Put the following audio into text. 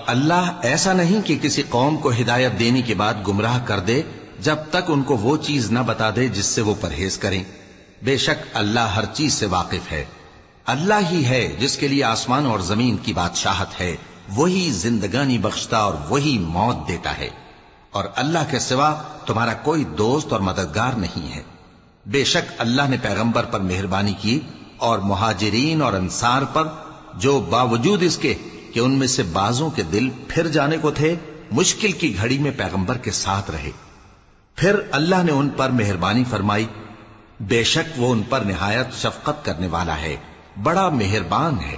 اللہ ایسا نہیں کہ کسی قوم کو ہدایت دینے کے بعد گمراہ کر دے جب تک ان کو وہ چیز نہ بتا دے جس سے وہ پرہیز کریں۔ بے شک اللہ ہر چیز سے واقف ہے۔ اللہ ہی ہے جس کے لیے آسمان اور زمین کی بادشاہت ہے، وہی زندگانی بخشتا اور وہی موت دیتا ہے، اور اللہ کے سوا تمہارا کوئی دوست اور مددگار نہیں ہے۔ بے شک اللہ نے پیغمبر پر مہربانی کی اور مہاجرین اور انصار پر، جو باوجود اس کے کہ ان میں سے بعضوں کے دل پھر جانے کو تھے، مشکل کی گھڑی میں پیغمبر کے ساتھ رہے۔ پھر اللہ نے ان پر مہربانی فرمائی، بے شک وہ ان پر نہایت شفقت کرنے والا ہے، بڑا مہربان ہے۔